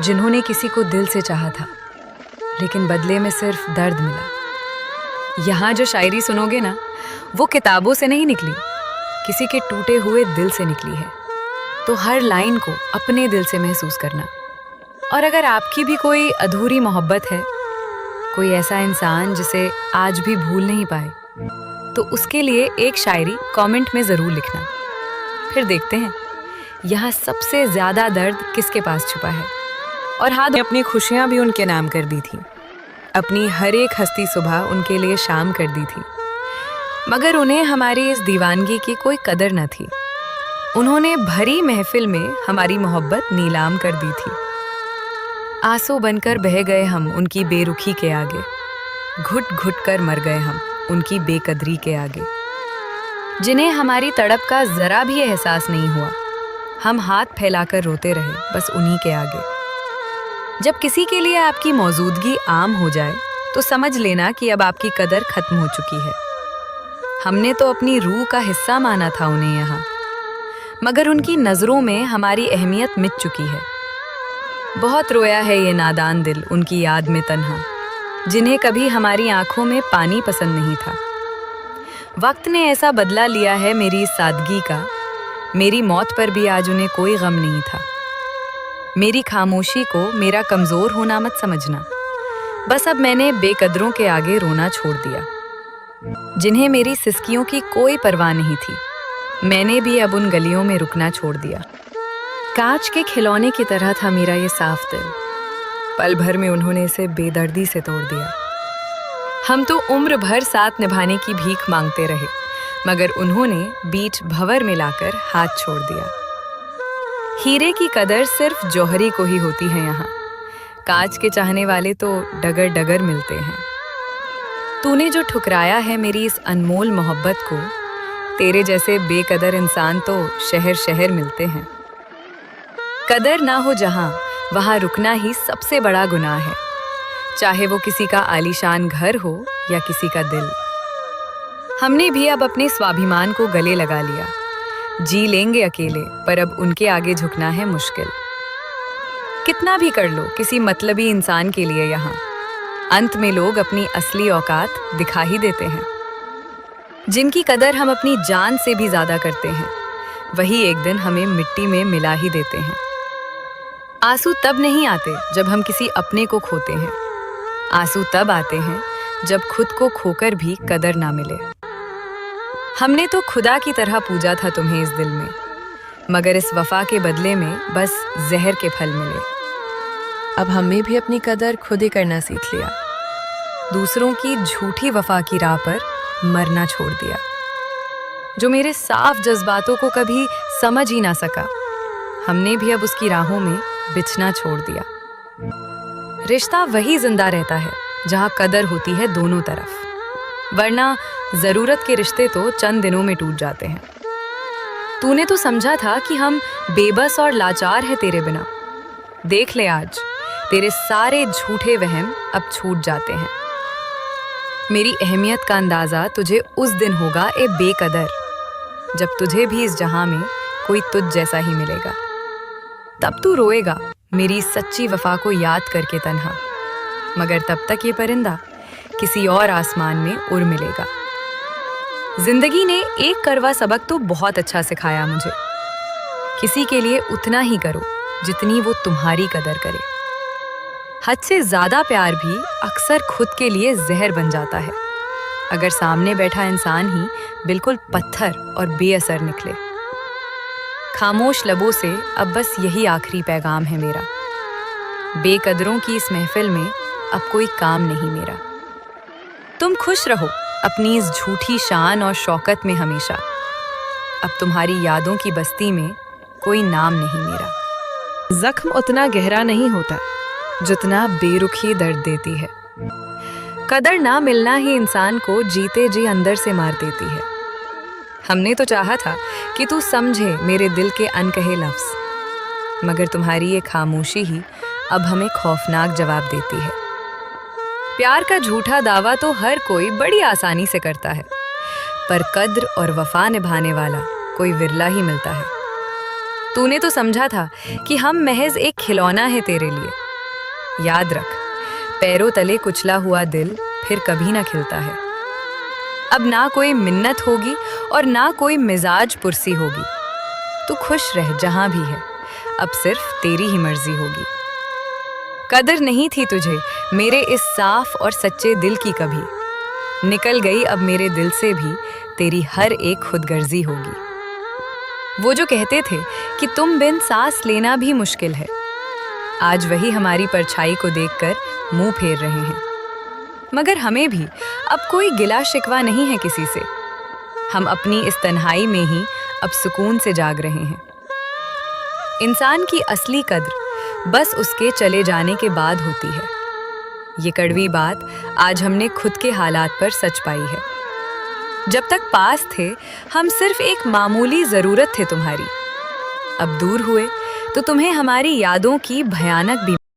जिन्होंने किसी को दिल से चाहा था, लेकिन बदले में सिर्फ दर्द मिला। यहाँ जो शायरी सुनोगे ना, वो किताबों से नहीं निकली, किसी के टूटे हुए दिल से निकली है। तो हर लाइन को अपने दिल से महसूस करना। और अगर आपकी भी कोई अधूरी मोहब्बत है, कोई ऐसा इंसान जिसे आज भी भूल नहीं पाए, तो उसके लिए एक शायरी कमेंट में ज़रूर लिखना। फिर देखते हैं यहाँ सबसे ज़्यादा दर्द किसके पास छुपा है। और हाँ, अपनी खुशियाँ भी उनके नाम कर दी थी, अपनी हर एक हंसती सुबह उनके लिए शाम कर दी थी, मगर उन्हें हमारी इस दीवानगी की कोई कदर न थी। उन्होंने भरी महफिल में हमारी मोहब्बत नीलाम कर दी थी। आंसू बनकर बह गए हम उनकी बेरुखी के आगे, घुट घुट कर मर गए हम उनकी बेकदरी के आगे। जिन्हें हमारी तड़प का जरा भी एहसास नहीं हुआ, हम हाथ फैलाकर रोते रहे बस उन्हीं के आगे। जब किसी के लिए आपकी मौजूदगी आम हो जाए, तो समझ लेना कि अब आपकी कदर खत्म हो चुकी है। हमने तो अपनी रूह का हिस्सा माना था उन्हें यहाँ, मगर उनकी नजरों में हमारी अहमियत मिट चुकी है। बहुत रोया है ये नादान दिल उनकी याद में तन्हा, जिन्हें कभी हमारी आंखों में पानी पसंद नहीं था। वक्त ने ऐसा बदला लिया है मेरी इस सादगी का, मेरी मौत पर भी आज उन्हें कोई गम नहीं था। मेरी खामोशी को मेरा कमज़ोर होना मत समझना, बस अब मैंने बेकदरों के आगे रोना छोड़ दिया। जिन्हें मेरी सिसकियों की कोई परवाह नहीं थी, मैंने भी अब उन गलियों में रुकना छोड़ दिया। कांच के खिलौने की तरह था मेरा ये साफ दिल, पल भर में उन्होंने इसे बेदर्दी से तोड़ दिया। हम तो उम्र भर साथ निभाने की भीख मांगते रहे, मगर उन्होंने बीच भंवर में लाकर हाथ छोड़ दिया। हीरे की कदर सिर्फ जौहरी को ही होती है यहाँ, कांच के चाहने वाले तो डगर डगर मिलते हैं। तूने जो ठुकराया है मेरी इस अनमोल मोहब्बत को, तेरे जैसे बेकदर इंसान तो शहर शहर मिलते हैं। कदर ना हो जहाँ, वहाँ रुकना ही सबसे बड़ा गुनाह है, चाहे वो किसी का आलीशान घर हो या किसी का दिल। हमने भी अब अपने स्वाभिमान को गले लगा लिया, जी लेंगे अकेले, पर अब उनके आगे झुकना है मुश्किल। कितना भी कर लो किसी मतलबी इंसान के लिए यहाँ, अंत में लोग अपनी असली औकात दिखा ही देते हैं। जिनकी कदर हम अपनी जान से भी ज्यादा करते हैं, वही एक दिन हमें मिट्टी में मिला ही देते हैं। आंसू तब नहीं आते जब हम किसी अपने को खोते हैं, आंसू तब आते हैं जब खुद को खोकर भी कदर ना मिले। हमने तो खुदा की तरह पूजा था तुम्हें इस दिल में, मगर इस वफा के बदले में बस जहर के फल मिले। अब हमें भी अपनी कदर खुद ही करना सीख लिया, दूसरों की झूठी वफा की राह पर मरना छोड़ दिया। जो मेरे साफ जज्बातों को कभी समझ ही ना सका, हमने भी अब उसकी राहों में बिछना छोड़ दिया। रिश्ता वही जिंदा रहता है जहाँ कदर होती है दोनों तरफ, वरना जरूरत के रिश्ते तो चंद दिनों में टूट जाते हैं। तूने तो समझा था कि हम बेबस और लाचार हैं तेरे बिना, देख ले आज तेरे सारे झूठे वहम अब छूट जाते हैं। मेरी अहमियत का अंदाजा तुझे उस दिन होगा ए बेकदर, जब तुझे भी इस जहां में कोई तुझ जैसा ही मिलेगा। तब तू रोएगा मेरी सच्ची वफा को याद करके तन्हा, मगर तब तक ये परिंदा किसी और आसमान में उड़ मिलेगा। जिंदगी ने एक कड़वा सबक तो बहुत अच्छा सिखाया मुझे, किसी के लिए उतना ही करो जितनी वो तुम्हारी कदर करे। हद से ज्यादा प्यार भी अक्सर खुद के लिए जहर बन जाता है, अगर सामने बैठा इंसान ही बिल्कुल पत्थर और बेअसर निकले। खामोश लबों से अब बस यही आखिरी पैगाम है मेरा, बेकदरों की इस महफिल में अब कोई काम नहीं मेरा। तुम खुश रहो अपनी इस झूठी शान और शौकत में हमेशा, अब तुम्हारी यादों की बस्ती में कोई नाम नहीं मेरा। जख्म उतना गहरा नहीं होता जितना बेरुखी दर्द देती है। कदर ना मिलना ही इंसान को जीते जी अंदर से मार देती है। हमने तो चाहा था कि तू समझे मेरे दिल के अनकहे लफ्ज, मगर तुम्हारी ये खामोशी ही अब हमें खौफनाक जवाब देती है। प्यार का झूठा दावा तो हर कोई बड़ी आसानी से करता है, पर कद्र और वफा निभाने वाला कोई विरला ही मिलता है। तूने तो समझा था कि हम महज एक खिलौना है तेरे लिए। याद रख, पैरों तले कुचला हुआ दिल फिर कभी ना खिलता है। अब ना कोई मिन्नत होगी और ना कोई मिजाज पुरसी होगी। तू खुश रह जहां भी है, अब सिर्फ तेरी ही मर्जी होगी। कदर नहीं थी तुझे मेरे इस साफ और सच्चे दिल की कभी। निकल गई अब मेरे दिल से भी तेरी हर एक खुदगर्जी होगी। वो जो कहते थे कि तुम बिन सांस लेना भी मुश्किल है, आज वही हमारी परछाई को देखकर मुंह फेर रहे हैं। मगर हमें भी अब कोई गिला शिकवा नहीं है किसी से। हम अपनी इस तन्हाई में ही अब सुकून से जाग रहे हैं। इंसान की असली कद्र बस उसके चले जाने के बाद होती है। ये कड़वी बात आज हमने खुद के हालात पर सच पाई है। जब तक पास थे हम सिर्फ एक मामूली जरूरत थे तुम्हारी। अब दूर हुए तो तुम्हें हमारी यादों की भयानक